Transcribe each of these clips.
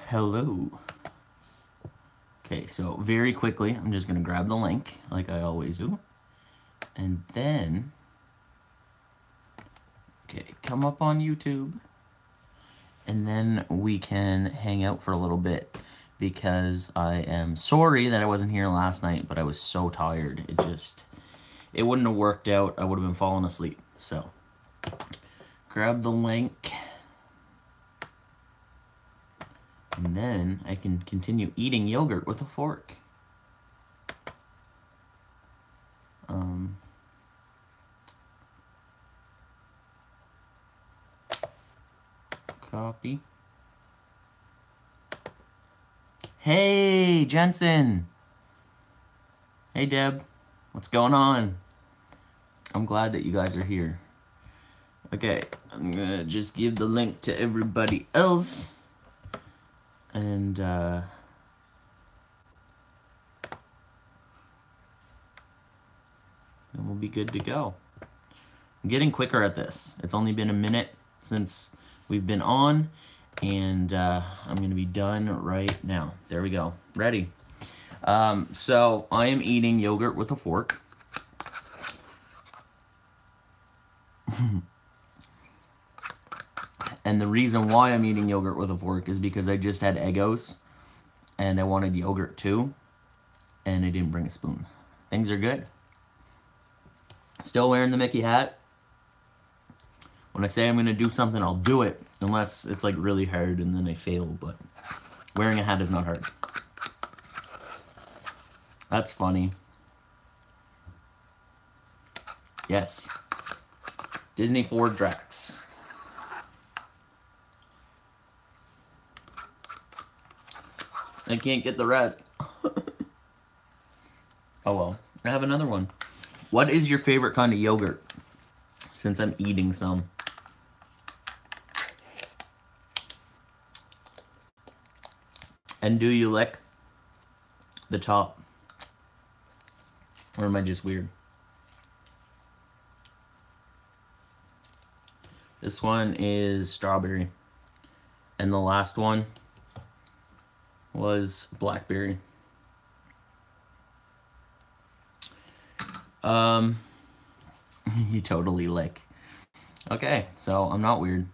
Hello. Okay, so very quickly, I'm just going to grab the link like I always do. And then, okay, come up on YouTube. And then we can hang out for a little bit because I am sorry that I wasn't here last night, but I was so tired. It wouldn't have worked out. I would have been falling asleep. So, grab the link. And then I can continue eating yogurt with a fork. Copy. Hey, Jensen. Hey, Deb. What's going on? I'm glad that you guys are here. Okay, I'm gonna just give the link to everybody else. And, then we'll be good to go. I'm getting quicker at this. It's only been a minute since we've been on, and I'm going to be done right now. There we go. Ready. So I am eating yogurt with a fork. And the reason why I'm eating yogurt with a fork is because I just had Eggos, and I wanted yogurt too, and I didn't bring a spoon. Things are good. Still wearing the Mickey hat. When I say I'm going to do something, I'll do it, unless it's like really hard and then I fail, but wearing a hat is not hard. That's funny. Yes. Disney Ford Drax. I can't get the rest. Oh well. I have another one. What is your favorite kind of yogurt? Since I'm eating some. And do you lick the top? Or am I just weird? This one is strawberry. And the last one was blackberry. You totally lick. Okay, so I'm not weird.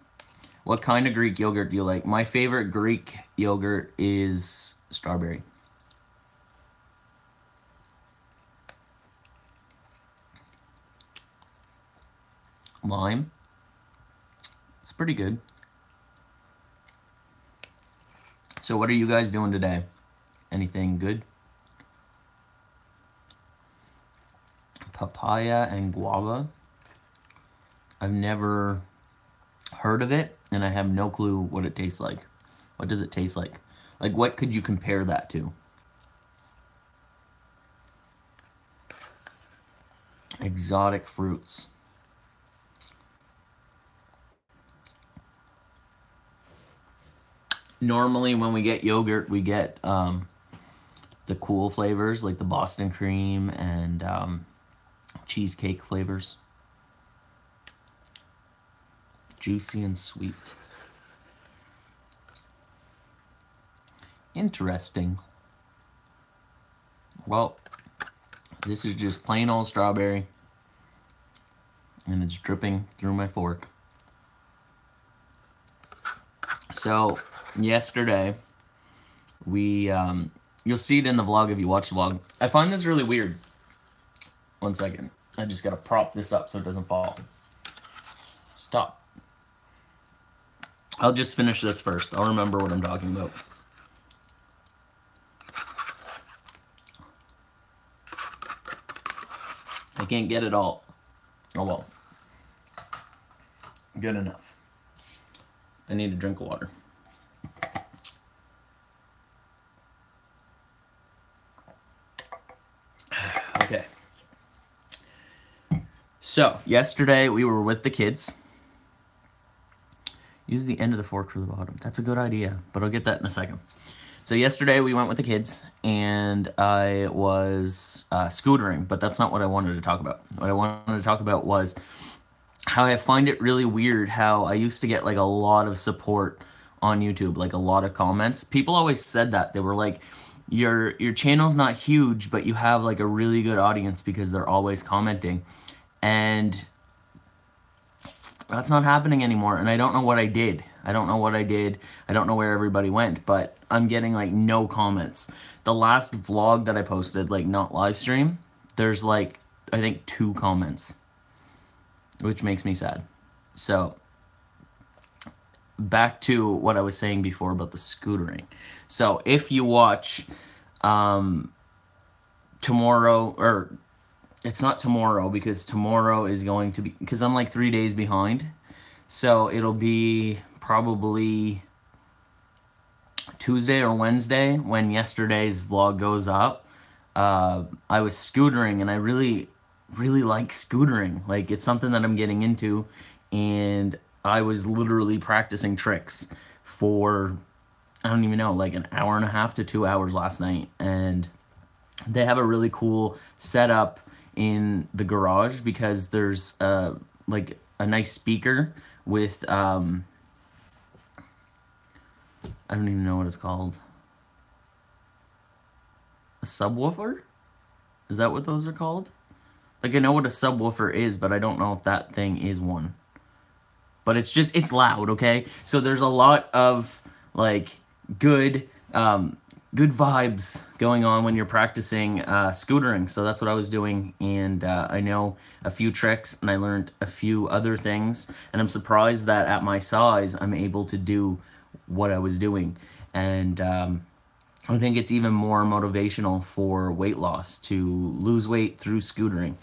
What kind of Greek yogurt do you like? My favorite Greek yogurt is strawberry. Lime. It's pretty good. So what are you guys doing today? Anything good? Papaya and guava. I've never heard of it, and I have no clue what it tastes like. What does it taste like? Like, what could you compare that to? Exotic fruits. Normally, when we get yogurt, we get the cool flavors, like the Boston cream and cheesecake flavors. Juicy and sweet. Interesting. Well, this is just plain old strawberry, and it's dripping through my fork. So, yesterday, we, you'll see it in the vlog if you watch the vlog. I find this really weird. One second. I just gotta prop this up so it doesn't fall. Stop. I'll just finish this first. I'll remember what I'm talking about. I can't get it all. Oh well. Good enough. I need a drink of water. Okay. So, yesterday we were with the kids. Use the end of the fork for the bottom. That's a good idea, but I'll get that in a second. So yesterday we went with the kids, and I was scootering, but that's not what I wanted to talk about. What I wanted to talk about was how I find it really weird how I used to get like a lot of support on YouTube, like a lot of comments. People always said that. They were like, your channel's not huge, but you have like a really good audience because they're always commenting. And that's not happening anymore, and I don't know what I did. I don't know what I did. I don't know where everybody went, but I'm getting like no comments. The last vlog that I posted, like not live stream, there's like, I think 2 comments, which makes me sad. So back to what I was saying before about the scootering. So if you watch tomorrow, or it's not tomorrow because tomorrow is going to be, because I'm like 3 days behind. So it'll be probably Tuesday or Wednesday when yesterday's vlog goes up. I was scootering, and I really like scootering. Like, it's something that I'm getting into, and I was literally practicing tricks for, I don't even know, like an hour and a half to 2 hours last night. And they have a really cool setup in the garage because there's like a nice speaker with I don't even know what it's called. A subwoofer? Is that what those are called? Like, I know what a subwoofer is, but I don't know if that thing is one. But it's just, it's loud, okay? So there's a lot of like good good vibes going on when you're practicing scootering. So that's what I was doing, and I know a few tricks, and I learned a few other things, and I'm surprised that at my size I'm able to do what I was doing. And I think it's even more motivational for weight loss to lose weight through scootering.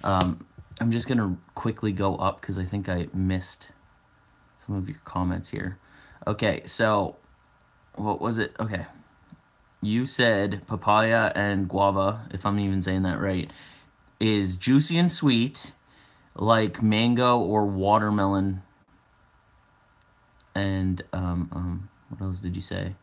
I'm just gonna quickly go up because I think I missed some of your comments here. Okay, so what was it? Okay. You said papaya and guava, if I'm even saying that right, is juicy and sweet, like mango or watermelon. And what else did you say?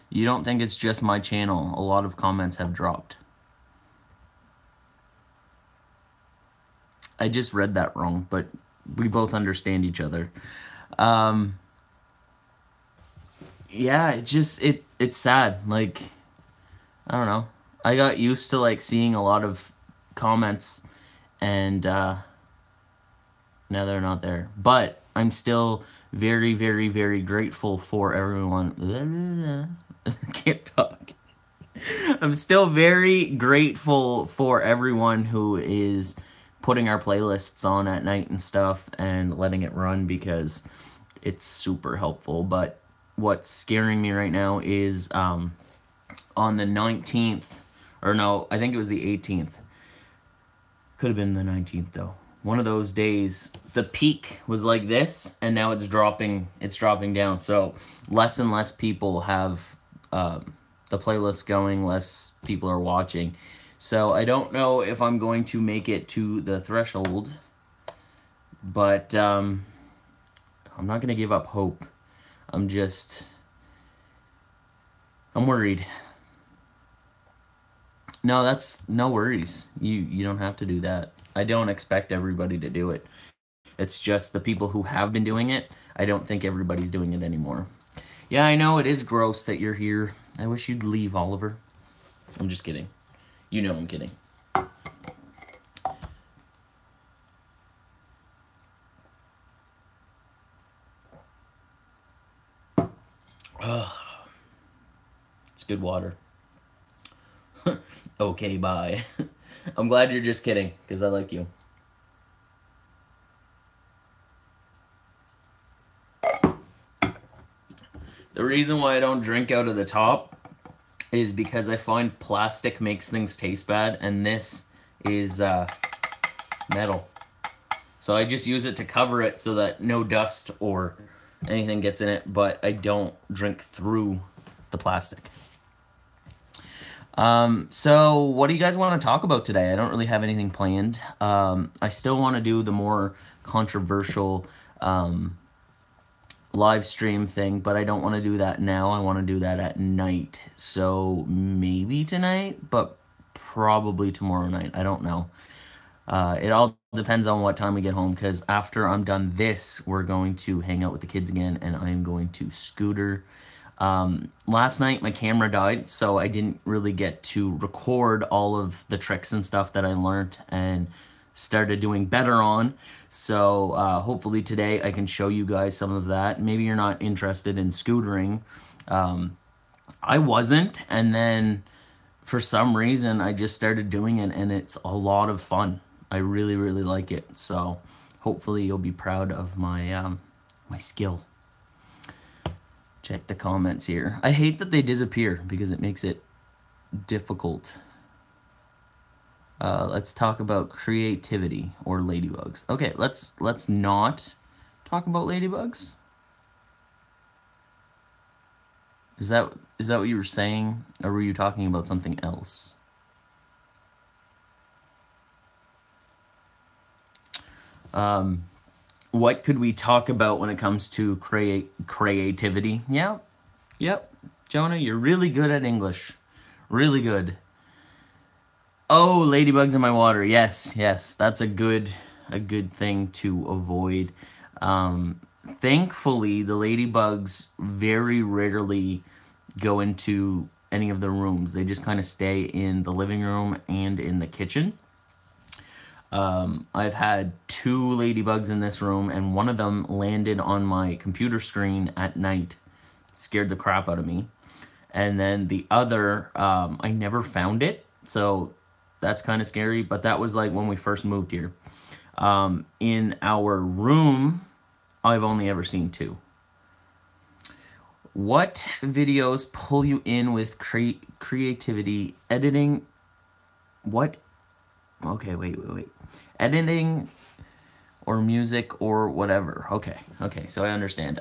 You don't think it's just my channel? A lot of comments have dropped. I just read that wrong, but we both understand each other. Yeah, it's sad. Like, I don't know. I got used to like seeing a lot of comments, and now they're not there. But I'm still very, very, very grateful for everyone. I can't talk. I'm still very grateful for everyone who is putting our playlists on at night and stuff and letting it run, because it's super helpful. But what's scaring me right now is on the 19th, or no, I think it was the 18th. Could have been the 19th though. One of those days, the peak was like this, and now it's dropping down. So less and less people have the playlist going, less people are watching. So I don't know if I'm going to make it to the threshold, but I'm not going to give up hope. I'm worried. No, that's no worries. You don't have to do that. I don't expect everybody to do it. It's just the people who have been doing it. I don't think everybody's doing it anymore. Yeah, I know it is gross that you're here. I wish you'd leave, Oliver. I'm just kidding. You know I'm kidding. It's good water. Okay, bye. I'm glad you're just kidding, because I like you. The reason why I don't drink out of the top is because I find plastic makes things taste bad, and this is metal. So I just use it to cover it so that no dust or anything gets in it, but I don't drink through the plastic. So what do you guys want to talk about today? I don't really have anything planned. I still want to do the more controversial live stream thing, but I don't want to do that now. I want to do that at night. So maybe tonight, but probably tomorrow night. I don't know. It all depends on what time we get home, because after I'm done this, we're going to hang out with the kids again, and I'm going to scooter. Last night my camera died, so I didn't really get to record all of the tricks and stuff that I learned and started doing better on. So hopefully today I can show you guys some of that. Maybe you're not interested in scootering. I wasn't, and then for some reason I just started doing it, and it's a lot of fun. I really, really like it. So hopefully you'll be proud of my my skill. Check the comments here. I hate that they disappear because it makes it difficult. Let's talk about creativity or ladybugs. Okay, let's not talk about ladybugs. Is that what you were saying, or were you talking about something else? What could we talk about when it comes to creativity? Yeah, yep. Jonah, you're really good at English. Really good. Oh, ladybugs in my water. Yes, yes. That's a good thing to avoid. Thankfully, the ladybugs very rarely go into any of the rooms. They just kind of stay in the living room and in the kitchen. I've had 2 ladybugs in this room, and one of them landed on my computer screen at night. Scared the crap out of me. And then the other, I never found it, so that's kind of scary, but that was like when we first moved here. In our room, I've only ever seen 2. What videos pull you in with creativity, editing? What? Okay, wait. Editing or music or whatever. Okay, so I understand.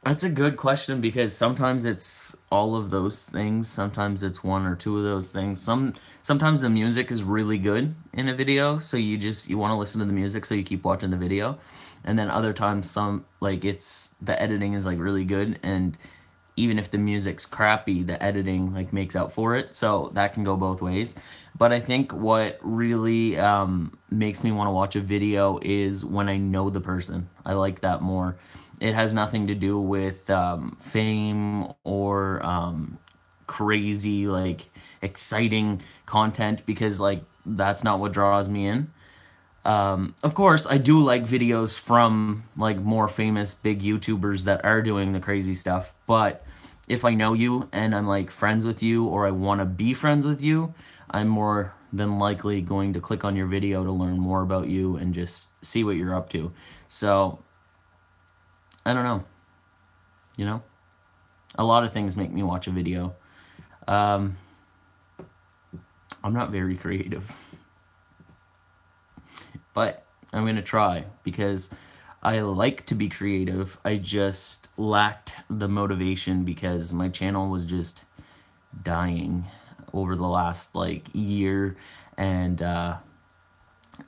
That's a good question, because sometimes it's all of those things. Sometimes it's 1 or 2 of those things. Sometimes the music is really good in a video, so you want to listen to the music, so you keep watching the video. And then other times the editing is like really good, and even if the music's crappy, the editing like makes out for it. So that can go both ways. But I think what really makes me want to watch a video is when I know the person. I like that more. It has nothing to do with fame or crazy, like, exciting content, because like that's not what draws me in. Of course, I do like videos from like more famous big YouTubers that are doing the crazy stuff, but if I know you and I'm like friends with you, or I want to be friends with you, I'm more than likely going to click on your video to learn more about you and just see what you're up to. So, I don't know. You know? A lot of things make me watch a video. I'm not very creative. But I'm going to try, because I like to be creative. I just lacked the motivation because my channel was just dying over the last like year, and I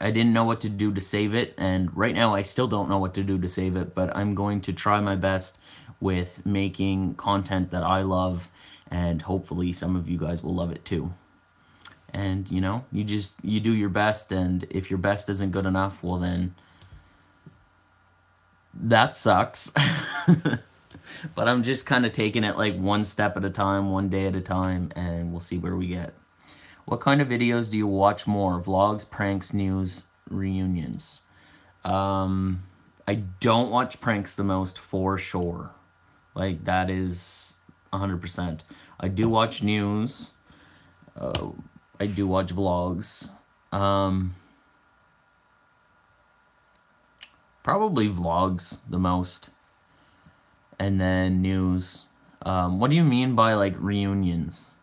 didn't know what to do to save it, and right now I still don't know what to do to save it, but I'm going to try my best with making content that I love, and hopefully some of you guys will love it too. And you know, you do your best, and if your best isn't good enough, well then that sucks. But I'm just kind of taking it like one step at a time, one day at a time, and we'll see where we get. What kind of videos do you watch more? Vlogs, pranks, news, reunions? I don't watch pranks the most, for sure. Like, that is 100%. I do watch news. I do watch vlogs. Probably vlogs the most. And then news. What do you mean by like reunions?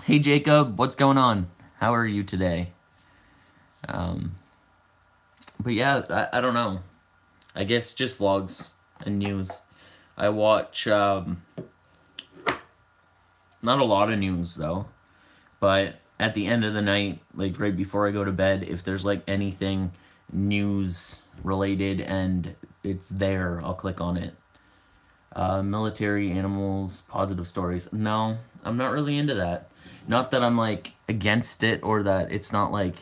Hey Jacob, what's going on? How are you today? But yeah, I don't know. I guess just vlogs and news. I watch not a lot of news though, but at the end of the night, like right before I go to bed, if there's like anything news related and it's there, I'll click on it. Military, animals, positive stories. No, I'm not really into that. Not that I'm like against it or that it's not like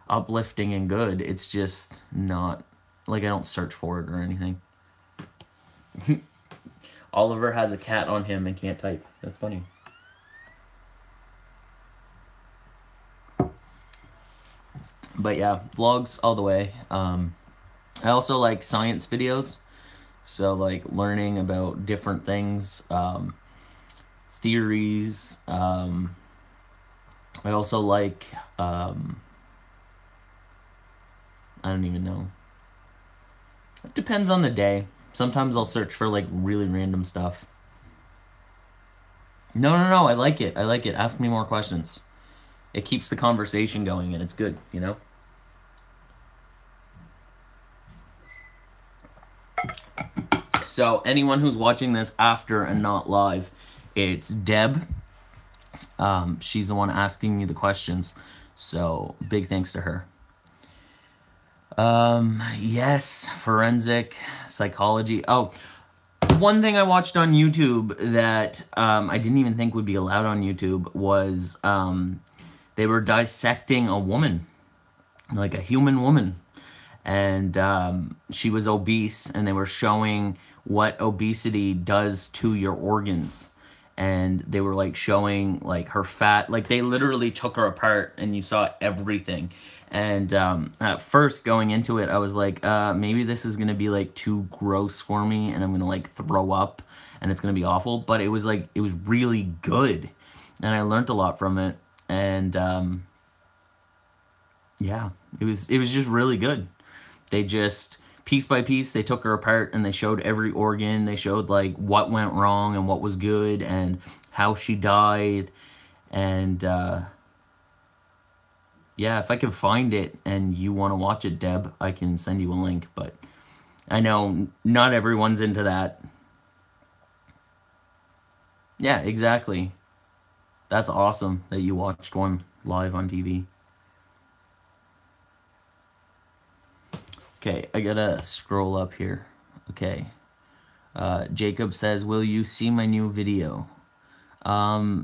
uplifting and good. It's just not like I don't search for it or anything. Oliver has a cat on him and can't type. That's funny. But yeah, vlogs all the way. I also like science videos. So like learning about different things, theories. I also like, I don't even know. It depends on the day. Sometimes I'll search for like really random stuff. No, no, no, I like it. I like it. Ask me more questions. It keeps the conversation going and it's good, you know? So anyone who's watching this after and not live, it's Deb. She's the one asking me the questions. So big thanks to her. Yes, forensic psychology. Oh, one thing I watched on YouTube that I didn't even think would be allowed on YouTube was they were dissecting a woman, like a human woman. And she was obese, and they were showing what obesity does to your organs. And they were like showing like her fat, like they literally took her apart and you saw everything. And at first going into it, I was like, maybe this is gonna be like too gross for me and I'm gonna like throw up and it's gonna be awful. But it was like, it was really good. And I learned a lot from it. And yeah, it was just really good. They just, piece by piece, they took her apart and they showed every organ. They showed like what went wrong and what was good and how she died. And yeah, if I can find it and you want to watch it, Deb, I can send you a link. But I know not everyone's into that. Yeah, exactly. That's awesome that you watched one live on TV. Okay, I gotta scroll up here. Okay. Jacob says, will you see my new video? I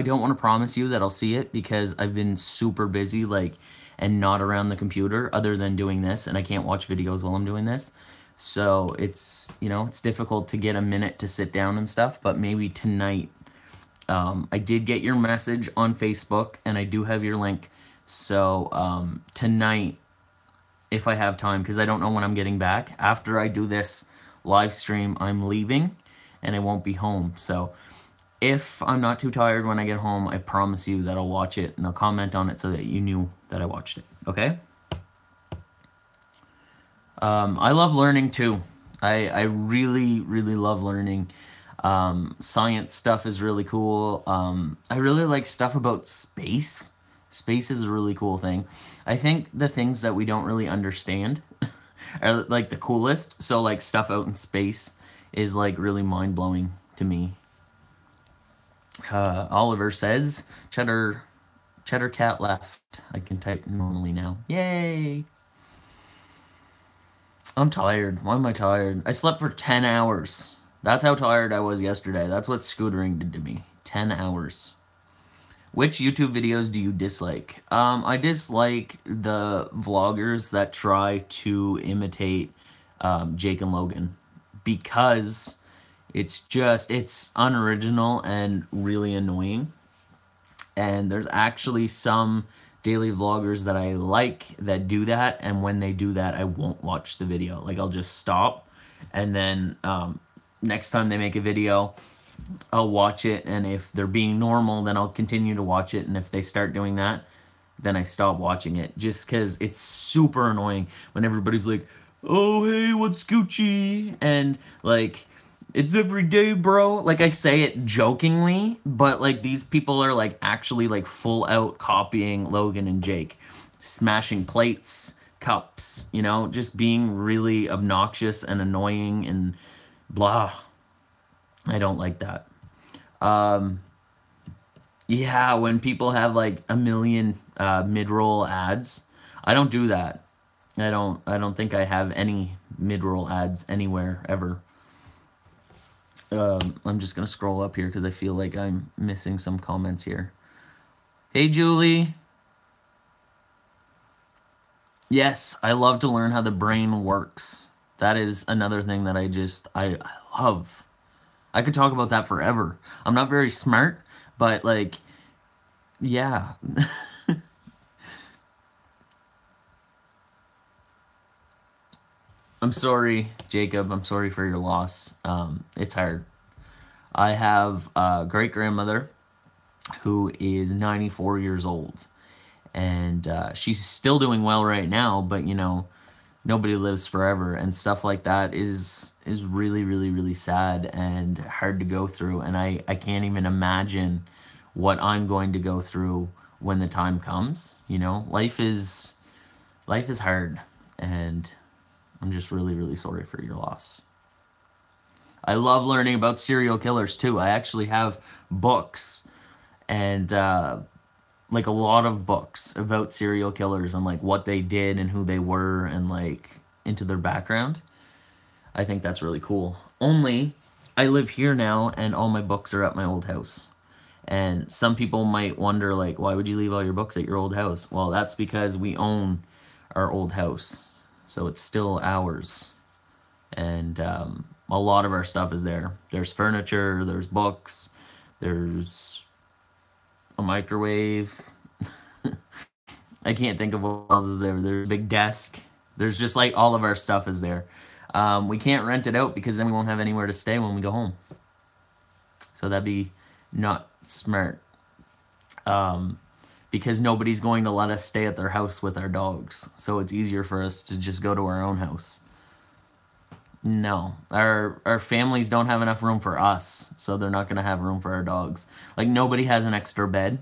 don't want to promise you that I'll see it because I've been super busy, like, and not around the computer other than doing this, and I can't watch videos while I'm doing this. So it's, you know, it's difficult to get a minute to sit down and stuff, but maybe tonight. I did get your message on Facebook, and I do have your link. So tonight, if I have time, because I don't know when I'm getting back. After I do this live stream, I'm leaving, and I won't be home. So if I'm not too tired when I get home, I promise you that I'll watch it, and I'll comment on it so that you knew that I watched it, okay? I love learning, too. I really, really love learning. Science stuff is really cool. I really like stuff about space. Space is a really cool thing. I think the things that we don't really understand are like the coolest. So like stuff out in space is like really mind-blowing to me. Oliver says, Cheddar cat left. I can type normally now. Yay! I'm tired. Why am I tired? I slept for 10 hours. That's how tired I was yesterday. That's what scootering did to me. 10 hours. Which YouTube videos do you dislike? I dislike the vloggers that try to imitate Jake and Logan because it's unoriginal and really annoying. And there's actually some daily vloggers that I like that do that, and when they do that, I won't watch the video. Like, I'll just stop, and then next time they make a video, I'll watch it, and if they're being normal, then I'll continue to watch it, and if they start doing that, then I stop watching it, just because it's super annoying when everybody's like, oh, hey, what's Gucci? And, like, it's every day, bro. Like, I say it jokingly, but, like, these people are, like, actually, like, full out copying Logan and Jake. Smashing plates, cups, you know, just being really obnoxious and annoying and blah. I don't like that. Yeah, when people have like a million mid-roll ads, I don't do that. I don't think I have any mid-roll ads anywhere ever. I'm just gonna scroll up here because I feel like I'm missing some comments here. Hey, Julie. Yes, I love to learn how the brain works. That is another thing that I love. I could talk about that forever. I'm not very smart, but like, yeah. I'm sorry, Jacob. I'm sorry for your loss. It's hard. I have a great grandmother who is 94 years old, and she's still doing well right now. But you know, nobody lives forever, and stuff like that is really, really, really sad and hard to go through. And I can't even imagine what I'm going to go through when the time comes. You know, life is hard, and I'm just really, really sorry for your loss. I love learning about serial killers too. I actually have books and like a lot of books about serial killers and like what they did and who they were and like into their background. I think that's really cool. Only I live here now and all my books are at my old house. And some people might wonder like, why would you leave all your books at your old house? Well, that's because we own our old house. So it's still ours. And a lot of our stuff is there. There's furniture, there's books, there's a microwave. I can't think of what else is there. There's a big desk. There's just like all of our stuff is there. We can't rent it out because then we won't have anywhere to stay when we go home. So that'd be not smart. Because nobody's going to let us stay at their house with our dogs. So it's easier for us to just go to our own house. No, our families don't have enough room for us, so they're not going to have room for our dogs. Like, nobody has an extra bed.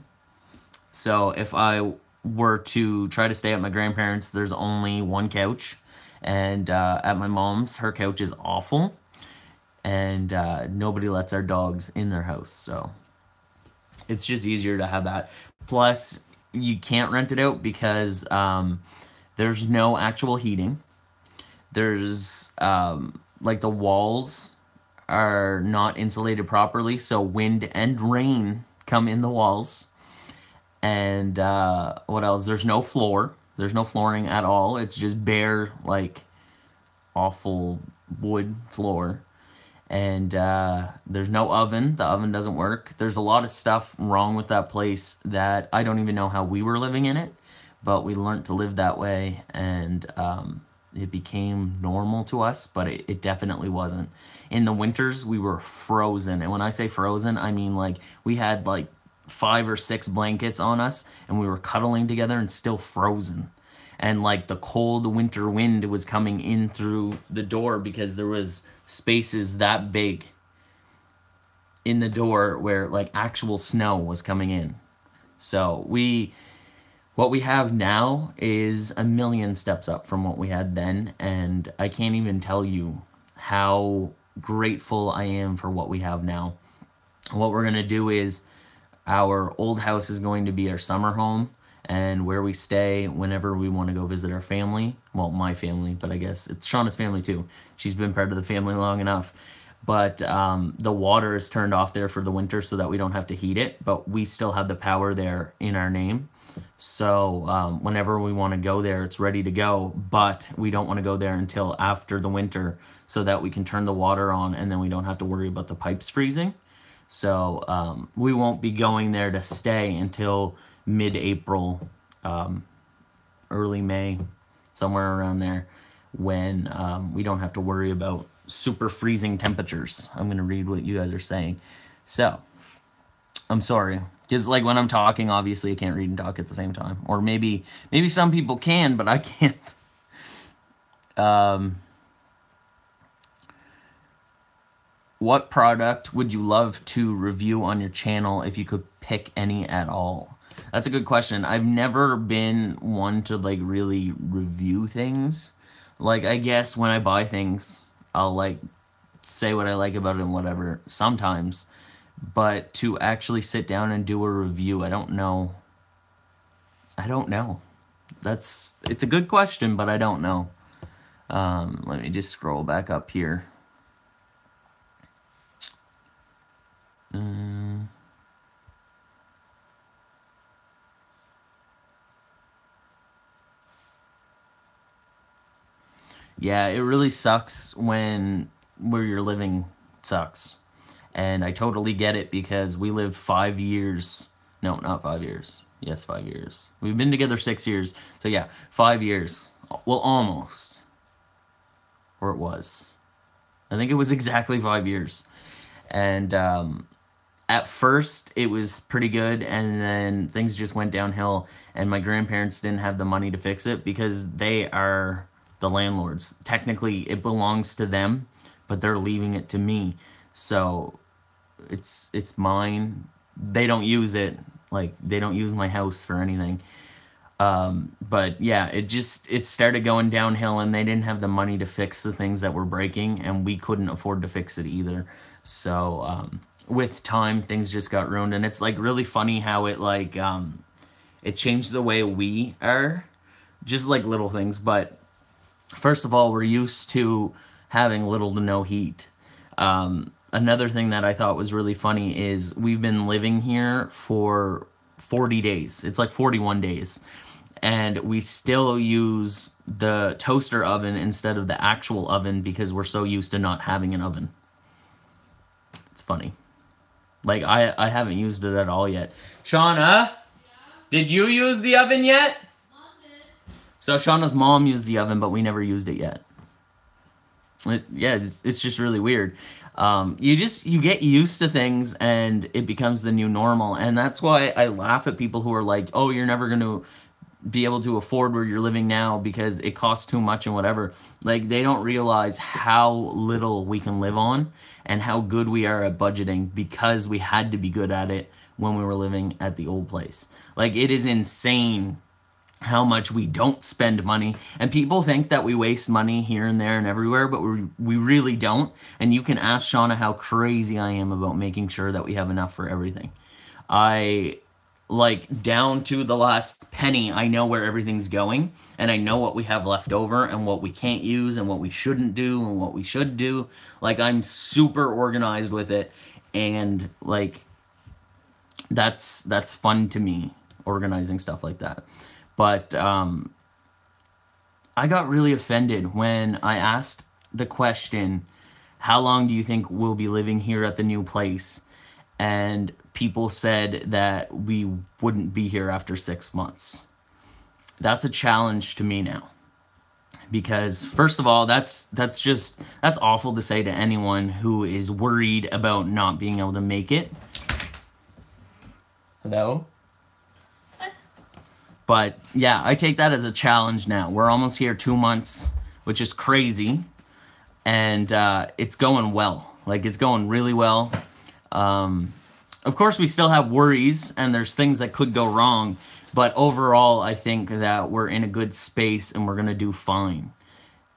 So if I were to try to stay at my grandparents', there's only one couch. And at my mom's, her couch is awful. And nobody lets our dogs in their house, so it's just easier to have that. Plus, you can't rent it out because there's no actual heating. There's like the walls are not insulated properly, so wind and rain come in the walls. And what else? There's no floor. There's no flooring at all. It's just bare, like, awful wood floor. And there's no oven. The oven doesn't work. There's a lot of stuff wrong with that place that I don't even know how we were living in it, but we learned to live that way, and it became normal to us, but it definitely wasn't. In the winters, we were frozen. And when I say frozen, I mean like we had like 5 or 6 blankets on us and we were cuddling together and still frozen. And like the cold winter wind was coming in through the door because there was spaces that big in the door where like actual snow was coming in. So what we have now is a million steps up from what we had then, and I can't even tell you how grateful I am for what we have now. What we're going to do is our old house is going to be our summer home and where we stay whenever we want to go visit our family. Well, my family, but I guess it's Shawna's family too. She's been part of the family long enough. But the water is turned off there for the winter so that we don't have to heat it, but we still have the power there in our name. So whenever we want to go there, it's ready to go, but we don't want to go there until after the winter so that we can turn the water on and then we don't have to worry about the pipes freezing. So we won't be going there to stay until mid-April, early May, somewhere around there, when we don't have to worry about super freezing temperatures. I'm going to read what you guys are saying. So, I'm sorry. Because like when I'm talking, obviously I can't read and talk at the same time. Or maybe some people can, but I can't. What product would you love to review on your channel if you could pick any at all? That's a good question. I've never been one to like really review things. Like I guess when I buy things, I'll like say what I like about it and whatever sometimes. But to actually sit down and do a review, I don't know. It's a good question, but I don't know. Let me just scroll back up here. Yeah, it really sucks when where you're living sucks. And I totally get it because we lived 5 years. No, not 5 years. Yes, 5 years. We've been together 6 years. So yeah, 5 years. Well, almost. Or it was. I think it was exactly 5 years. And at first it was pretty good, and then things just went downhill, and my grandparents didn't have the money to fix it because they are the landlords. Technically it belongs to them, but they're leaving it to me. So it's mine. They don't use it. Like, they don't use my house for anything. But yeah, it started going downhill, and they didn't have the money to fix the things that were breaking, and we couldn't afford to fix it either. So with time, things just got ruined, and it's like really funny how it like it changed the way we are, just like little things. But first of all, we're used to having little to no heat. Another thing that I thought was really funny is we've been living here for 40 days. It's like 41 days. And we still use the toaster oven instead of the actual oven because we're so used to not having an oven. It's funny. Like, I haven't used it at all yet. Shawna? Yeah? Did you use the oven yet? Mom did. So Shawna's mom used the oven, but we never used it yet. It's just really weird. You get used to things, and it becomes the new normal. And that's why I laugh at people who are like, oh, you're never going to be able to afford where you're living now because it costs too much and whatever. Like, they don't realize how little we can live on and how good we are at budgeting because we had to be good at it when we were living at the old place. Like, it is insane how much we don't spend money, and people think that we waste money here and there and everywhere, but we really don't. And you can ask Shawna how crazy I am about making sure that we have enough for everything. I, like, down to the last penny, I know where everything's going, and I know what we have left over and what we can't use and what we shouldn't do and what we should do. Like, I'm super organized with it, and like, that's fun to me, organizing stuff like that. But I got really offended when I asked the question, how long do you think we'll be living here at the new place? And people said that we wouldn't be here after 6 months. That's a challenge to me now. Because first of all, that's awful to say to anyone who is worried about not being able to make it. Hello? But yeah, I take that as a challenge now. We're almost here 2 months, which is crazy. And it's going well. Like, it's going really well. Of course, we still have worries, and there's things that could go wrong. But overall, I think that we're in a good space, and we're going to do fine.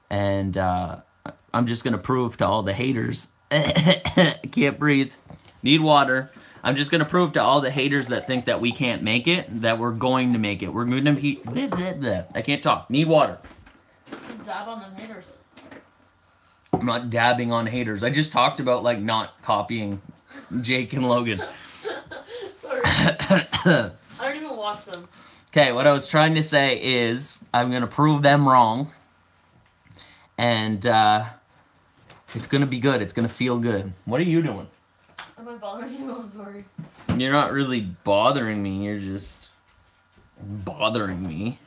And I'm just going to prove to all the haters. Can't breathe. Need water. I'm just going to prove to all the haters that think that we can't make it, that we're going to make it. We're going to be... I can't talk. Need water. Just dab on them haters. I'm not dabbing on haters. I just talked about, like, not copying Jake and Logan. Sorry. I don't even watch them. Okay, what I was trying to say is I'm going to prove them wrong. And it's going to be good. It's going to feel good. What are you doing? Am I bothering you? I'm sorry. You're not really bothering me. You're just bothering me.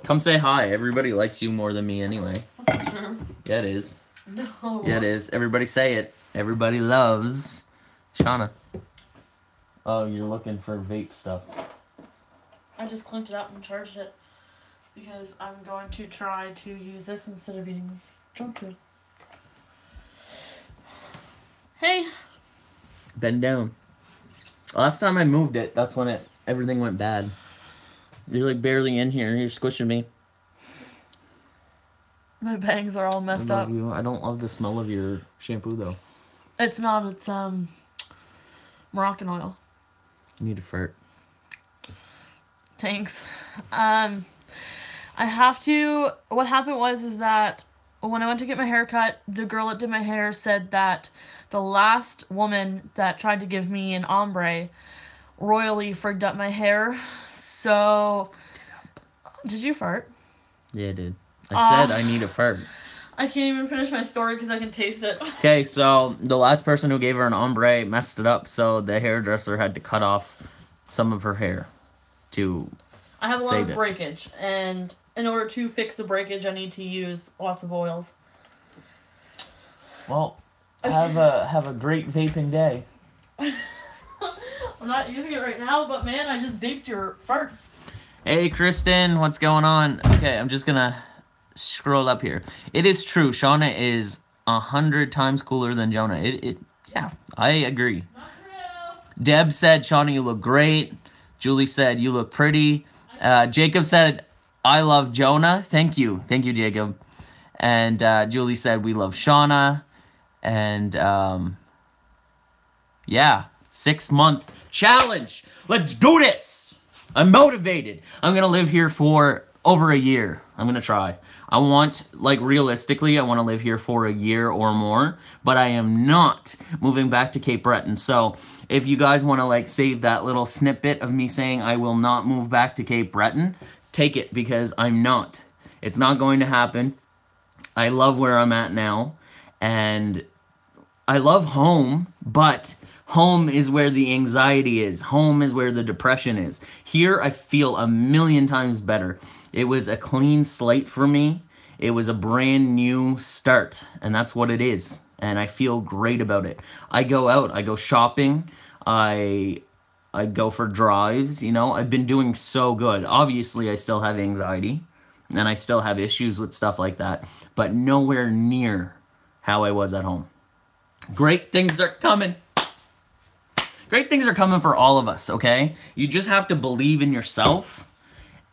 Come say hi. Everybody likes you more than me anyway. That's not true. Yeah, it is. No. Yeah, it is. Everybody say it. Everybody loves Shawna. Oh, you're looking for vape stuff. I just clinked it up and charged it because I'm going to try to use this instead of eating junk food. Hey. Bend down. Last time I moved it, that's when everything went bad. You're like barely in here. You're squishing me. My bangs are all messed up. I don't love the smell of your shampoo though. It's not. It's Moroccan oil. You need to fart. Thanks. I have to. What happened was that when I went to get my hair cut, the girl that did my hair said that the last woman that tried to give me an ombre royally frigged up my hair. So, did you fart? Yeah, I did. I said I need a fart. I can't even finish my story because I can taste it. Okay, so the last person who gave her an ombre messed it up, so the hairdresser had to cut off some of her hair to I have a lot save of breakage, and in order to fix the breakage, I need to use lots of oils. Well, have a great vaping day. I'm not using it right now, but man, I just vaped your farts. Hey, Kristen, what's going on? Okay, I'm just gonna scroll up here. It is true, Shawna is 100 times cooler than Jonah. Yeah, I agree. Not true. Deb said, Shawna, you look great. Julie said, you look pretty. Jacob said, I love Jonah. Thank you, Jacob. And Julie said, we love Shawna. And yeah, 6-month challenge. Let's do this. I'm motivated. I'm gonna live here for over a year. I'm gonna try. I want, like, realistically, I want to live here for a year or more, but I am not moving back to Cape Breton. So if you guys want to, like, save that little snippet of me saying I will not move back to Cape Breton, take it, because I'm not. It's not going to happen. I love where I'm at now, and I love home, but home is where the anxiety is. Home is where the depression is. Here, I feel a million times better. It was a clean slate for me. It was a brand new start, and that's what it is. And I feel great about it. I go out, I go shopping, I go for drives, you know. I've been doing so good. Obviously, I still have anxiety, and I still have issues with stuff like that, but nowhere near how I was at home. Great things are coming. Great things are coming for all of us, okay? You just have to believe in yourself,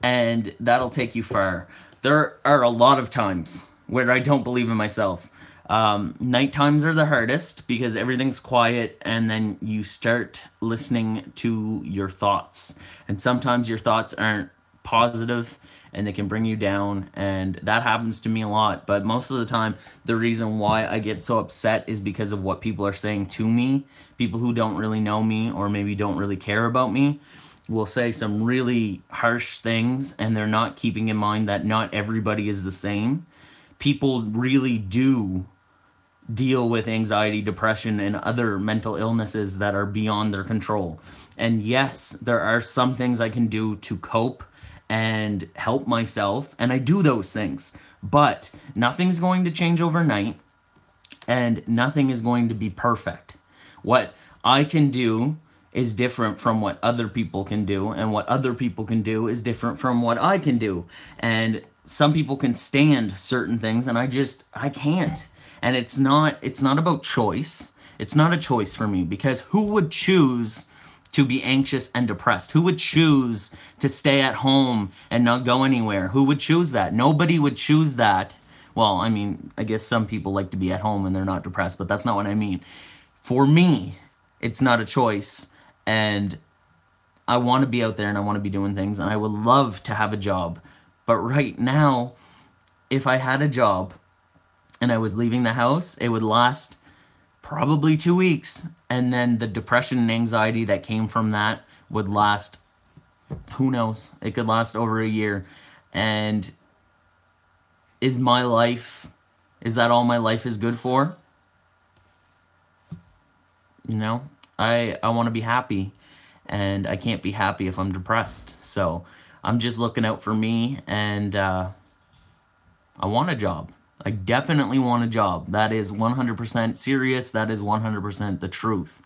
and that'll take you far. There are a lot of times where I don't believe in myself. Night times are the hardest because everything's quiet, and then you start listening to your thoughts. And sometimes your thoughts aren't positive, and they can bring you down, and that happens to me a lot. But most of the time, the reason why I get so upset is because of what people are saying to me. People who don't really know me or maybe don't really care about me will say some really harsh things, and they're not keeping in mind that not everybody is the same. People really do deal with anxiety, depression, and other mental illnesses that are beyond their control. And yes, there are some things I can do to cope and help myself, and I do those things. But nothing's going to change overnight, and nothing is going to be perfect. What I can do is different from what other people can do, and what other people can do is different from what I can do. And some people can stand certain things, and I can't. And it's not about choice. It's not a choice for me, because who would choose to be anxious and depressed? Who would choose to stay at home and not go anywhere? Who would choose that? Nobody would choose that. Well, I mean, I guess some people like to be at home and they're not depressed, but that's not what I mean. For me, it's not a choice, and I want to be out there and I want to be doing things, and I would love to have a job. But right now, if I had a job and I was leaving the house, it would last probably 2 weeks, and then the depression and anxiety that came from that would last, who knows, it could last over a year. And is that all my life is good for? You know, I want to be happy, and I can't be happy if I'm depressed. So I'm just looking out for me, and I want a job. I definitely want a job. That is 100% serious. That is 100% the truth.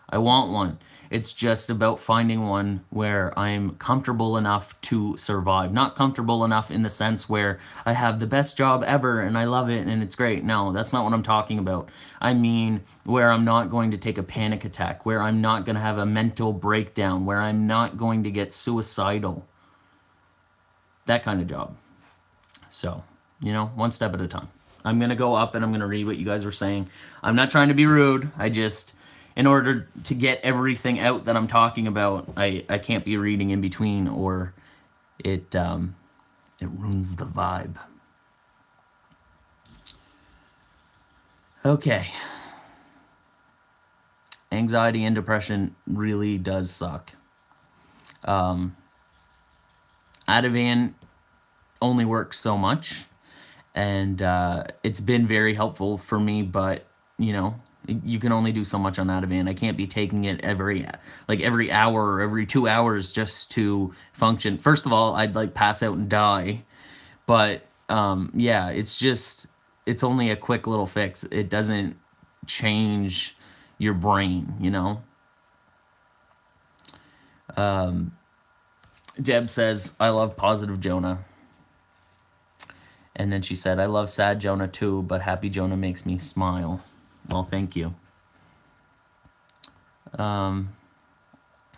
I want one. It's just about finding one where I'm comfortable enough to survive. Not comfortable enough in the sense where I have the best job ever and I love it and it's great. No, that's not what I'm talking about. I mean where I'm not going to take a panic attack, where I'm not going to have a mental breakdown, where I'm not going to get suicidal. That kind of job. So, you know, one step at a time. I'm going to go up and I'm going to read what you guys were saying. I'm not trying to be rude. I just, in order to get everything out that I'm talking about, I can't be reading in between, or it ruins the vibe. Okay. Anxiety and depression really does suck. Ativan only works so much, and it's been very helpful for me, but you know, you can only do so much on Ativan. I can't be taking it every hour or every 2 hours just to function. First of all, I'd like pass out and die. But yeah, it's only a quick little fix. It doesn't change your brain, you know? Deb says, I love positive Jonah. And then she said, I love sad Jonah too, but happy Jonah makes me smile. Well, thank you.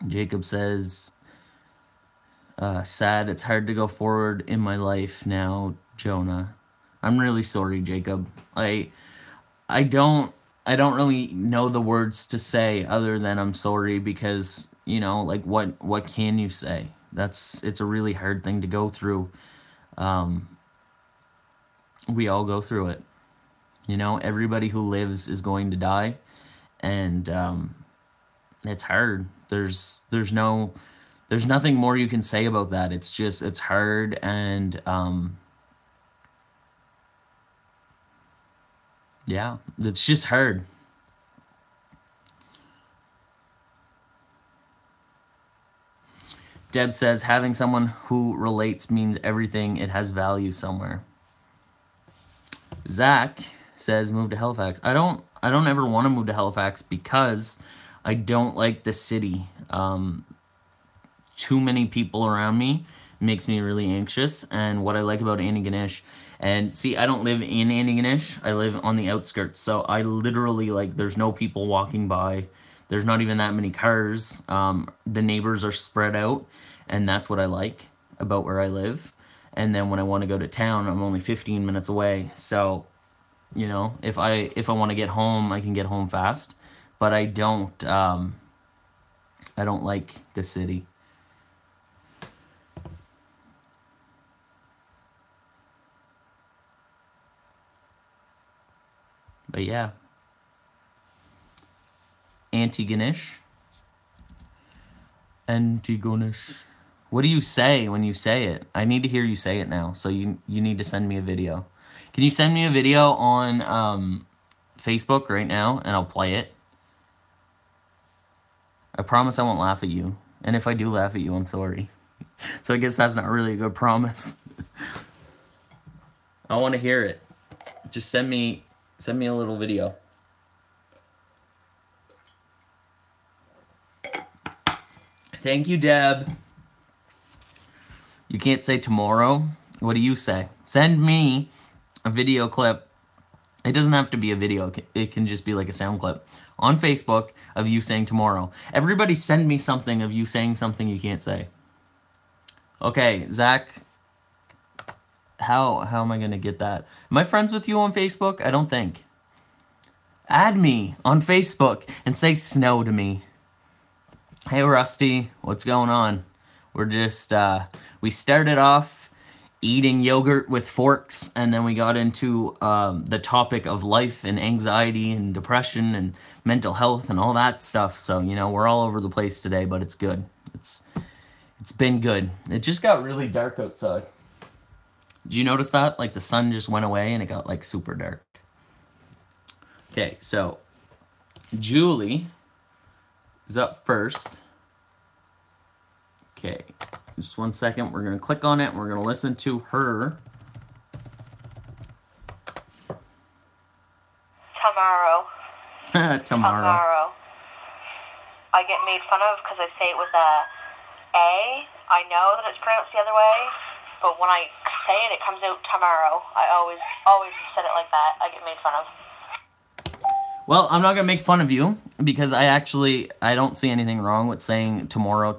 Jacob says, sad, it's hard to go forward in my life now, Jonah. I'm really sorry, Jacob. I don't really know the words to say other than I'm sorry, because, you know, like what can you say? It's a really hard thing to go through. We all go through it. You know, everybody who lives is going to die, and it's hard. There's nothing more you can say about that. It's hard, and yeah, it's just hard. Deb says, having someone who relates means everything. It has value somewhere. Zach says, move to Halifax. I don't ever want to move to Halifax because I don't like the city. Too many people around me makes me really anxious. And what I like about Antigonish, and see, I don't live in Antigonish. I live on the outskirts. So I literally, like, there's no people walking by. There's not even that many cars. The neighbors are spread out, and that's what I like about where I live. And then when I want to go to town, I'm only 15 minutes away. So, you know, if I want to get home, I can get home fast. But I don't like the city. But yeah. Antigonish. What do you say when you say it? I need to hear you say it now. So you need to send me a video. Can you send me a video on Facebook right now, and I'll play it? I promise I won't laugh at you. And if I do laugh at you, I'm sorry. So I guess that's not really a good promise. I want to hear it. Just send me a little video. Thank you, Deb. You can't say tomorrow. What do you say? Send me a video clip. It doesn't have to be a video. It can just be like a sound clip on Facebook of you saying tomorrow. Everybody send me something of you saying something you can't say. Okay, Zach, how am I going to get that? Am I friends with you on Facebook? I don't think. Add me on Facebook and say snow to me. Hey, Rusty, what's going on? We're just, we started off eating yogurt with forks, and then we got into the topic of life and anxiety and depression and mental health and all that stuff. So, you know, we're all over the place today, but it's good. It's been good. It just got really dark outside. Did you notice that? Like, the sun just went away and it got, like, super dark. Okay, so Julie is up first. Okay, just 1 second. We're going to click on it. And we're going to listen to her. Tomorrow. I get made fun of because I say it with a A. I know that it's pronounced the other way, but when I say it, it comes out tomorrow. I always said it like that. I get made fun of. Well, I'm not going to make fun of you because I don't see anything wrong with saying tomorrow.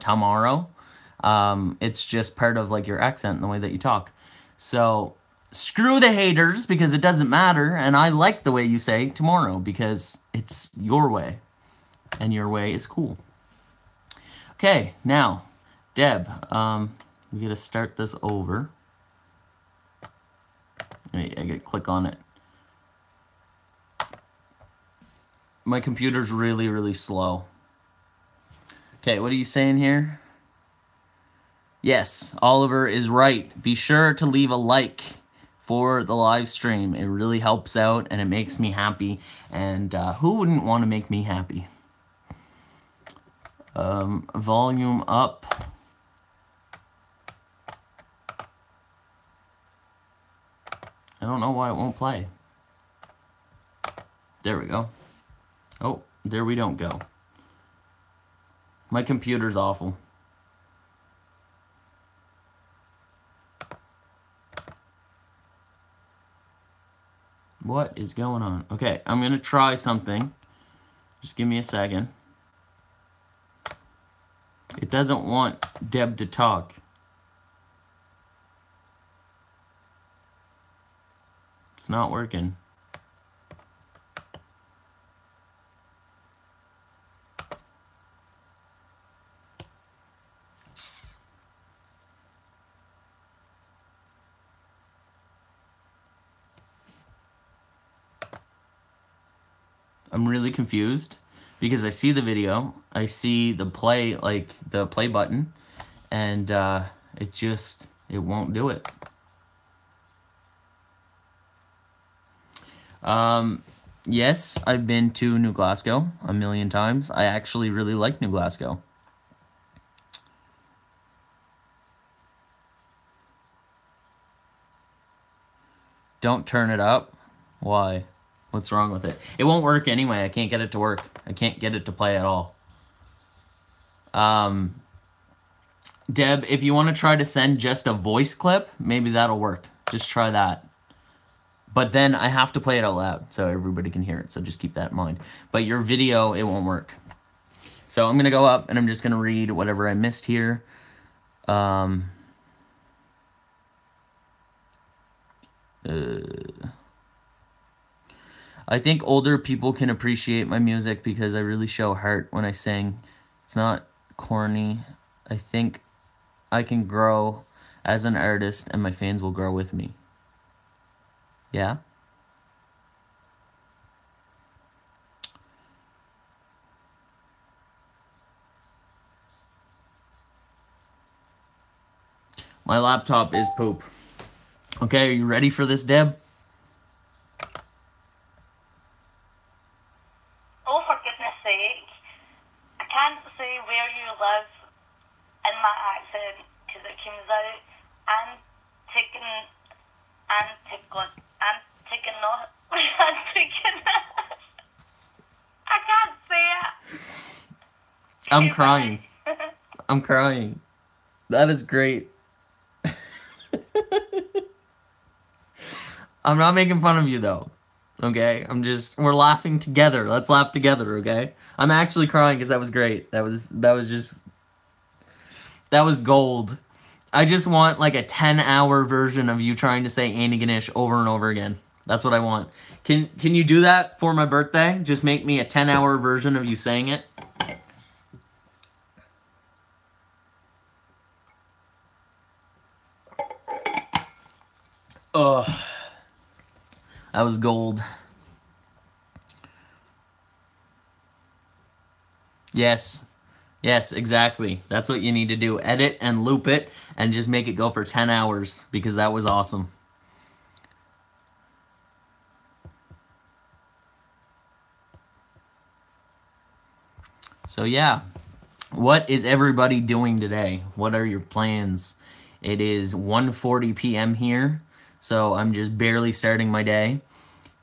It's just part of like your accent and the way that you talk. So screw the haters because it doesn't matter. And I like the way you say tomorrow because it's your way and your way is cool. Okay, now, Deb, we got to start this over. I got to click on it. My computer's really, really slow. Okay, what are you saying here? Yes, Oliver is right. Be sure to leave a like for the live stream. It really helps out and it makes me happy. And who wouldn't want to make me happy? Volume up. I don't know why it won't play. There we go. Oh, there we don't go. My computer's awful. What is going on? Okay, I'm gonna try something. Just give me a second. It doesn't want Deb to talk. It's not working. I'm really confused because I see the video, I see the play, like the play button, and it won't do it. Yes, I've been to New Glasgow a million times. I actually really like New Glasgow. Don't turn it up. Why? What's wrong with it? It won't work anyway. I can't get it to work. I can't get it to play at all. Deb, if you want to try to send just a voice clip, maybe that'll work. Just try that. But then I have to play it out loud so everybody can hear it. So just keep that in mind. But your video, it won't work. So I'm going to go up and I'm just going to read whatever I missed here. I think older people can appreciate my music because I really show heart when I sing. It's not corny. I think I can grow as an artist and my fans will grow with me. Yeah? My laptop is poop. Okay, are you ready for this, Deb? Oh, for goodness sake. I can't say where you live in that accent because it comes out I can't say it. I'm crying. I'm crying. That is great. I'm not making fun of you though. Okay? We're laughing together. Let's laugh together, okay? I'm actually crying because that was great. That was gold. I just want like a 10-hour version of you trying to say Annie Ganesh over and over again. That's what I want. Can you do that for my birthday? Just make me a 10-hour version of you saying it. Ugh. That was gold. Yes. Yes, exactly. That's what you need to do. Edit and loop it and just make it go for 10 hours because that was awesome. So yeah, what is everybody doing today? What are your plans? It is 1:40 p.m. here, so I'm just barely starting my day.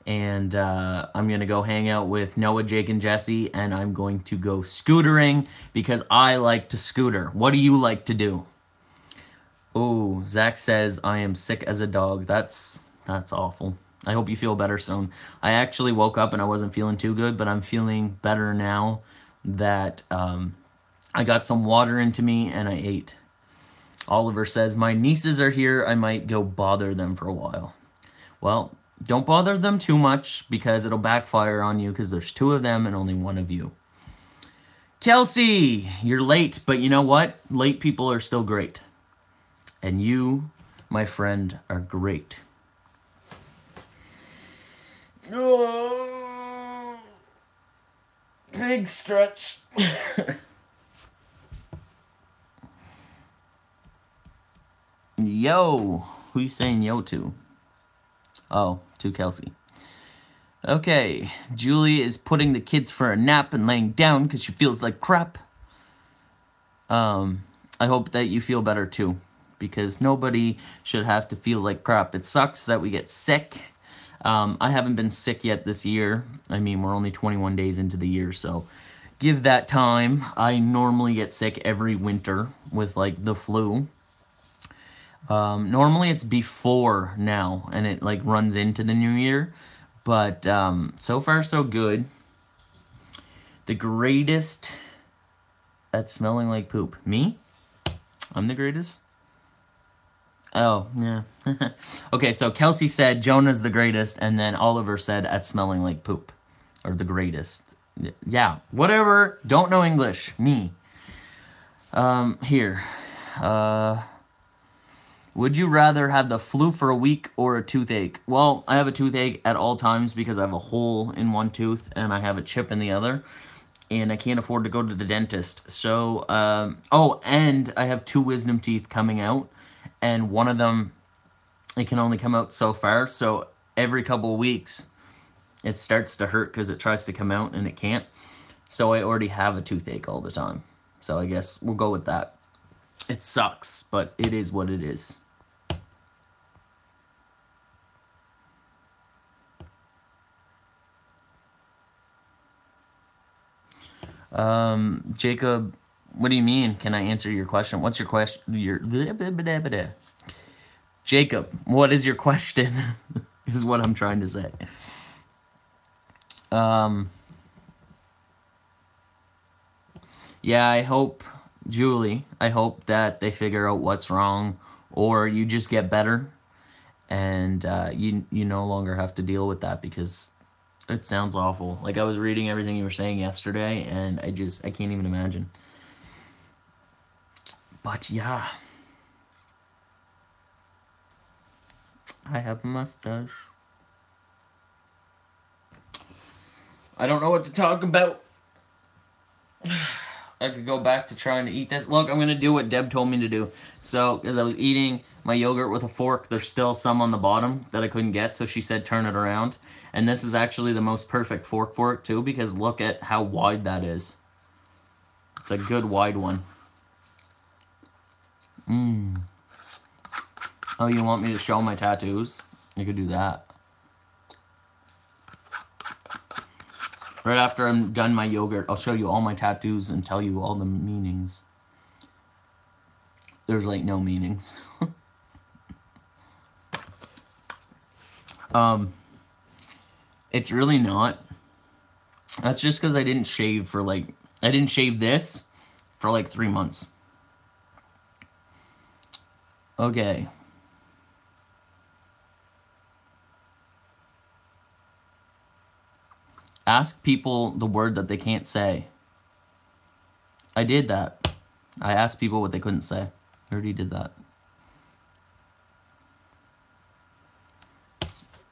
And I'm going to go hang out with Noah, Jake, and Jesse, and I'm going to go scootering because I like to scooter. What do you like to do? Oh, Zach says, I am sick as a dog. That's awful. I hope you feel better soon. I actually woke up and I wasn't feeling too good, but I'm feeling better now that I got some water into me and I ate. Oliver says, my nieces are here. I might go bother them for a while. Well, don't bother them too much because it'll backfire on you because there's 2 of them and only 1 of you. Kelsey, you're late, but you know what? Late people are still great. And you, my friend, are great. Big stretch. Yo. Who you saying yo to? Oh, to Kelsey. Okay. Julie is putting the kids for a nap and laying down because she feels like crap. I hope that you feel better too, because nobody should have to feel like crap. It sucks that we get sick. I haven't been sick yet this year. I mean, we're only 21 days into the year, so give that time. I normally get sick every winter with like the flu. Normally it's before now, and it like runs into the new year, but so far so good. The greatest at smelling like poop. Me? I'm the greatest? Oh, yeah. Okay, so Kelsey said Jonah's the greatest, and then Oliver said at smelling like poop. Or the greatest. Yeah, whatever. Don't know English. Me. Here. Would you rather have the flu for a week or a toothache? Well, I have a toothache at all times because I have a hole in one tooth and I have a chip in the other. And I can't afford to go to the dentist. So, oh, and I have 2 wisdom teeth coming out. And one of them, it can only come out so far. So every couple of weeks, it starts to hurt because it tries to come out and it can't. So I already have a toothache all the time. So I guess we'll go with that. It sucks, but it is what it is. Jacob, what do you mean? Can I answer your question? What's your question? Jacob, what is your question? Is what I'm trying to say. Yeah, I hope, Julie, I hope that they figure out what's wrong, or you just get better, and you no longer have to deal with that, because it sounds awful. Like, I was reading everything you were saying yesterday, and I can't even imagine. But yeah. I have a mustache. I don't know what to talk about. I could go back to trying to eat this. Look, I'm going to do what Deb told me to do. So, as I was eating my yogurt with a fork, there's still some on the bottom that I couldn't get, so she said turn it around. And this is actually the most perfect fork for it, too, because look at how wide that is. It's a good wide one. Oh, you want me to show my tattoos? You could do that. Right after I'm done my yogurt, I'll show you all my tattoos and tell you all the meanings. There's like no meanings. It's really not. That's just because I didn't shave for like, I didn't shave this for like 3 months. Okay. Ask people the word that they can't say. I did that. I asked people what they couldn't say. I already did that.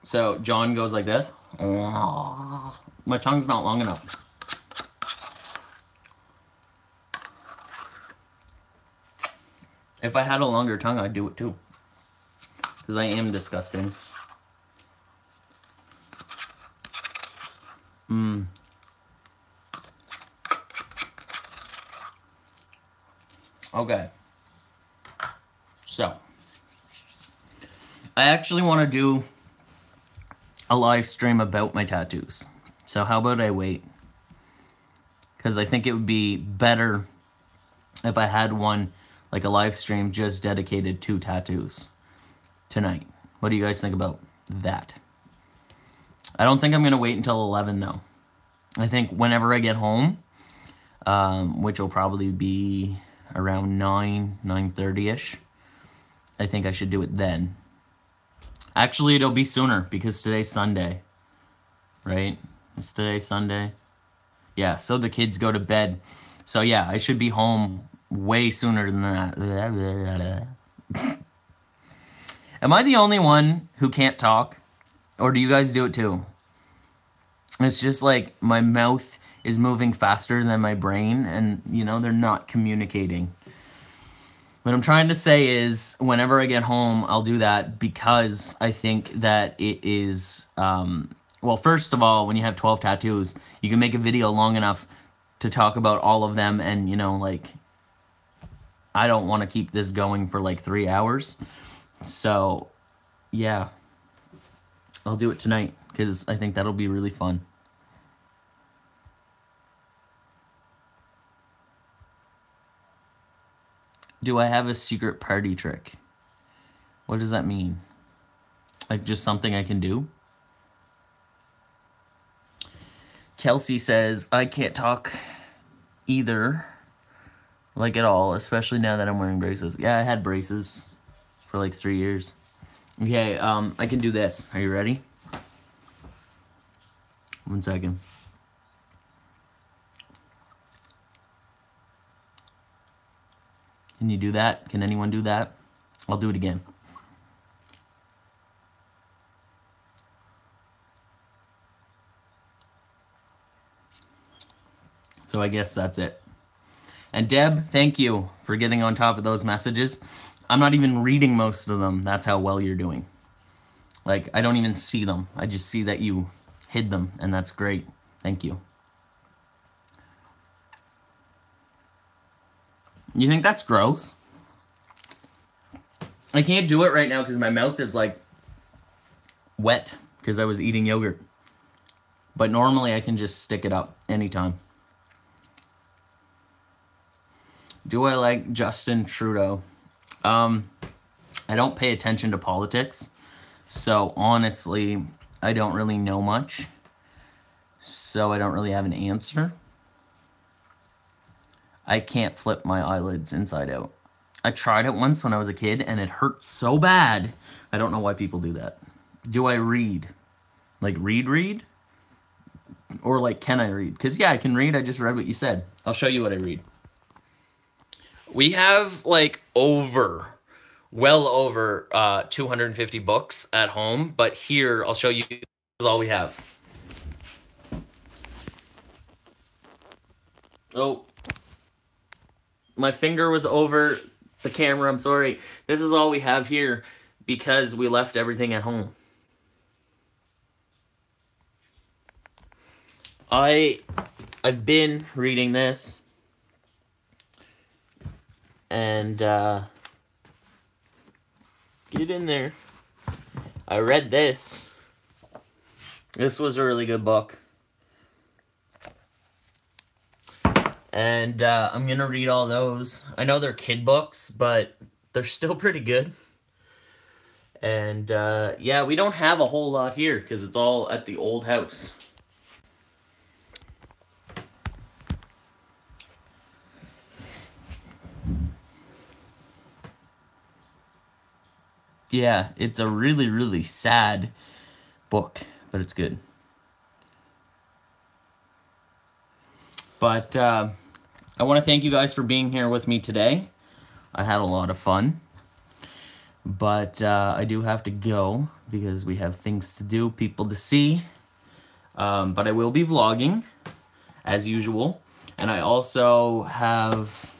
So, John goes like this. My tongue's not long enough. If I had a longer tongue, I'd do it too. Because I am disgusting. Okay. So, I actually want to do a live stream about my tattoos. So how about I wait? Because I think it would be better if I had one, like a live stream just dedicated to tattoos tonight. What do you guys think about that? I don't think I'm going to wait until 11 though. I think whenever I get home, which will probably be around 9:30ish, I think I should do it then. Actually, it'll be sooner because today's Sunday, right? Is today Sunday? Yeah, so the kids go to bed. So yeah, I should be home way sooner than that. Am I the only one who can't talk? Or do you guys do it too? It's just like my mouth is moving faster than my brain, and, you know, they're not communicating. What I'm trying to say is, whenever I get home, I'll do that because I think that it is, well, first of all, when you have 12 tattoos, you can make a video long enough to talk about all of them, and, you know, like, I don't want to keep this going for like 3 hours. So, yeah, I'll do it tonight because I think that'll be really fun. Do I have a secret party trick? What does that mean? Like, just something I can do? Kelsey says, I can't talk either, like, at all, especially now that I'm wearing braces. Yeah, I had braces for like 3 years. Okay, I can do this. Are you ready? 1 second. Can you do that? Can anyone do that? I'll do it again. So I guess that's it. And Deb, thank you for getting on top of those messages. I'm not even reading most of them. That's how well you're doing. Like, I don't even see them. I just see that you hid them, and that's great. Thank you. You think that's gross? I can't do it right now because my mouth is like wet because I was eating yogurt. But normally I can just stick it up anytime. Do I like Justin Trudeau? I don't pay attention to politics. So honestly, I don't really know much. So I don't really have an answer. I can't flip my eyelids inside out. I tried it once when I was a kid and it hurt so bad. I don't know why people do that. Do I read? Like read? Or like, can I read? Because yeah, I can read. I just read what you said. I'll show you what I read. We have like well over 250 books at home, but here, I'll show you, this is all we have. Oh. My finger was over the camera, I'm sorry. This is all we have here because we left everything at home. I've been reading this. And, get in there. I read this. This was a really good book. And I'm going to read all those. I know they're kid books, but they're still pretty good. And yeah, we don't have a whole lot here because it's all at the old house. Yeah, it's a really, really sad book, but it's good. But I want to thank you guys for being here with me today. I had a lot of fun. But I do have to go because we have things to do, people to see. But I will be vlogging, as usual. And I also have...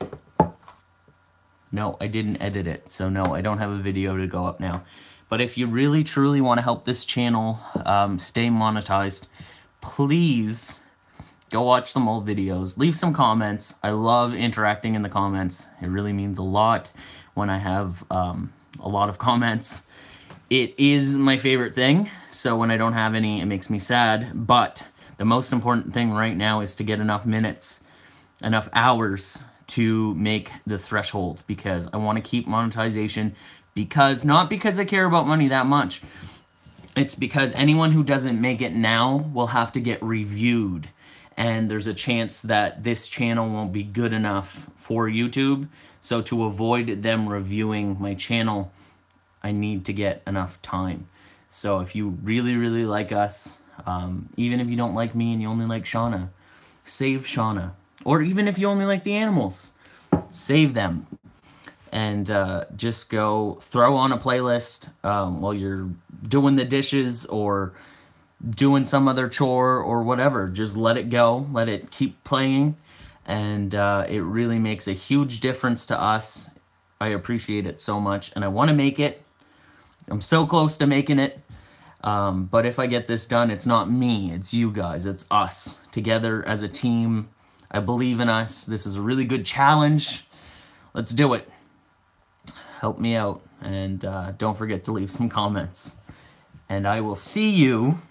No, I didn't edit it, so no, I don't have a video to go up now. But if you really, truly want to help this channel stay monetized, please go watch some old videos. Leave some comments. I love interacting in the comments. It really means a lot when I have a lot of comments. It is my favorite thing, so when I don't have any, it makes me sad. But the most important thing right now is to get enough minutes, enough hours to make the threshold, because I want to keep monetization, because not because I care about money that much. It's because anyone who doesn't make it now will have to get reviewed, and there's a chance that this channel won't be good enough for YouTube. So to avoid them reviewing my channel, I need to get enough time. So if you really, really like us, even if you don't like me and you only like Shawna, save Shawna. Or even if you only like the animals, save them. And just go throw on a playlist while you're doing the dishes or doing some other chore or whatever. Just let it go. Let it keep playing. And it really makes a huge difference to us. I appreciate it so much. And I want to make it. I'm so close to making it. But if I get this done, it's not me. It's you guys. It's us. Together as a team. I believe in us. This is a really good challenge. Let's do it. Help me out. And don't forget to leave some comments. And I will see you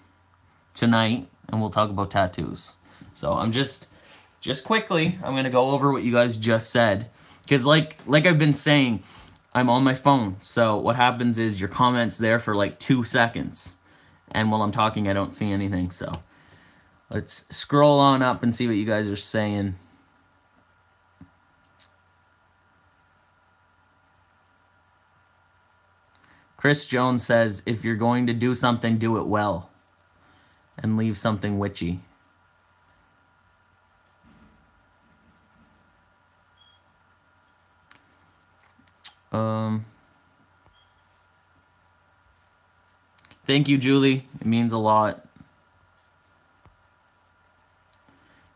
tonight, and we'll talk about tattoos. So I'm just quickly, I'm gonna go over what you guys just said, because like I've been saying, I'm on my phone. So what happens is your comments there for like 2 seconds, and while I'm talking, I don't see anything. So let's scroll on up and see what you guys are saying. Chris Jones says, if you're going to do something, do it well. And leave something witchy. Thank you, Julie. It means a lot.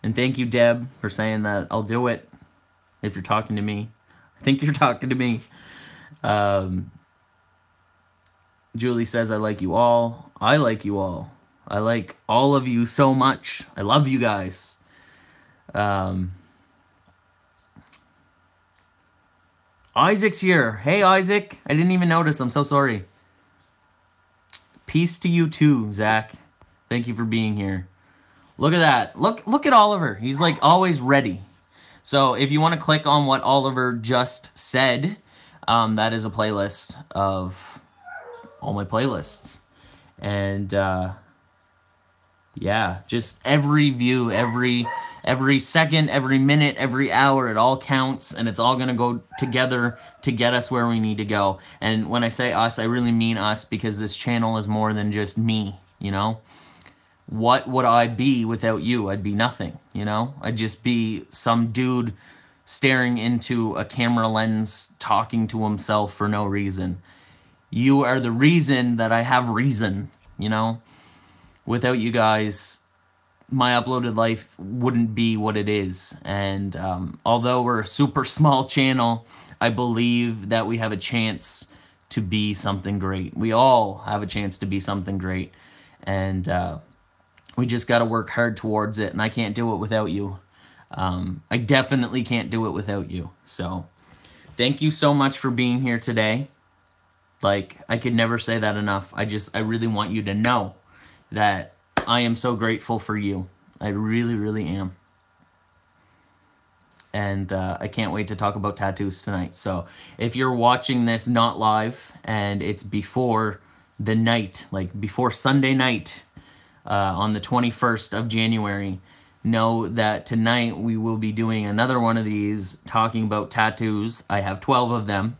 And thank you, Deb, for saying that I'll do it if you're talking to me. I think you're talking to me. Julie says, I like you all. I like you all. I like all of you so much. I love you guys. Isaac's here. Hey, Isaac. I didn't even notice. I'm so sorry. Peace to you too, Zach. Thank you for being here. Look at that. Look at Oliver. He's like always ready. So if you want to click on what Oliver just said, that is a playlist of all my playlists. And yeah, just every view, every second, every minute, every hour, it all counts, and it's all gonna go together to get us where we need to go. And when I say us, I really mean us, because this channel is more than just me, you know? What would I be without you? I'd be nothing, you know? I'd just be some dude staring into a camera lens, talking to himself for no reason. You are the reason that I have reason, you know? Without you guys, my uploaded life wouldn't be what it is. And although we're a super small channel, I believe that we have a chance to be something great. We all have a chance to be something great. And we just got to work hard towards it. And I can't do it without you. I definitely can't do it without you. So thank you so much for being here today. Like, I could never say that enough. I really want you to know that I am so grateful for you. I really, really am. And I can't wait to talk about tattoos tonight. So if you're watching this not live and it's before the night, like before Sunday night on the 21st of January, know that tonight we will be doing another one of these talking about tattoos. I have 12 of them.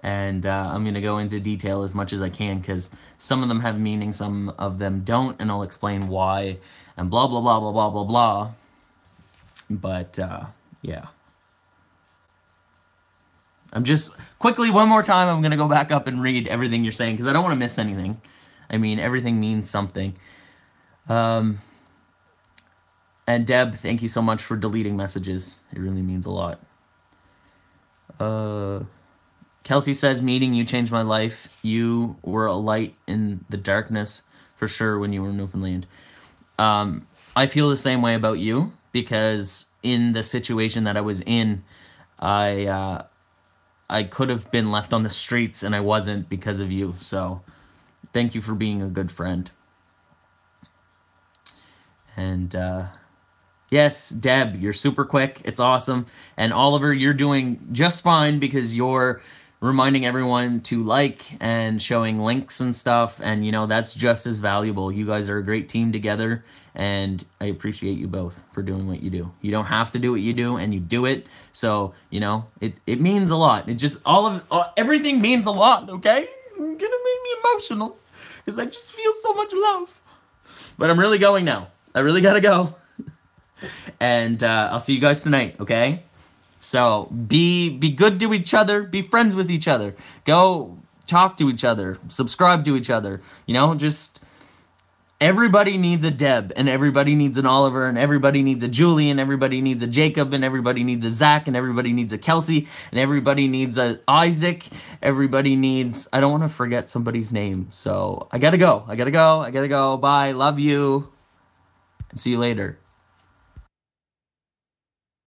And I'm going to go into detail as much as I can, because some of them have meaning, some of them don't, and I'll explain why, and blah, blah, blah, blah, blah, blah, blah. But, yeah. I'm just, quickly, one more time, I'm going to go back up and read everything you're saying, because I don't want to miss anything. I mean, everything means something. And Deb, thank you so much for deleting messages. It really means a lot. Kelsey says, meeting you changed my life. You were a light in the darkness for sure when you were in Newfoundland. I feel the same way about you, because in the situation that I was in, I could have been left on the streets, and I wasn't because of you. So thank you for being a good friend. And yes, Deb, you're super quick. It's awesome. And Oliver, you're doing just fine, because you're reminding everyone to like and showing links and stuff, and you know, that's just as valuable. You guys are a great team together, and I appreciate you both for doing what you do. You don't have to do what you do, and you do it, so you know, it means a lot. It just, everything means a lot. Okay, you're gonna make me emotional because I just feel so much love. But I'm really going now. I really gotta go. And I'll see you guys tonight, okay? So be good to each other, be friends with each other, go talk to each other, subscribe to each other, you know, just Everybody needs a Deb, and everybody needs an Oliver, and everybody needs a Julie, and everybody needs a Jacob, and everybody needs a Zach, and everybody needs a Kelsey, and everybody needs a Isaac. Everybody needs... I don't want to forget somebody's name, so I gotta go. Bye. Love you. And see you later.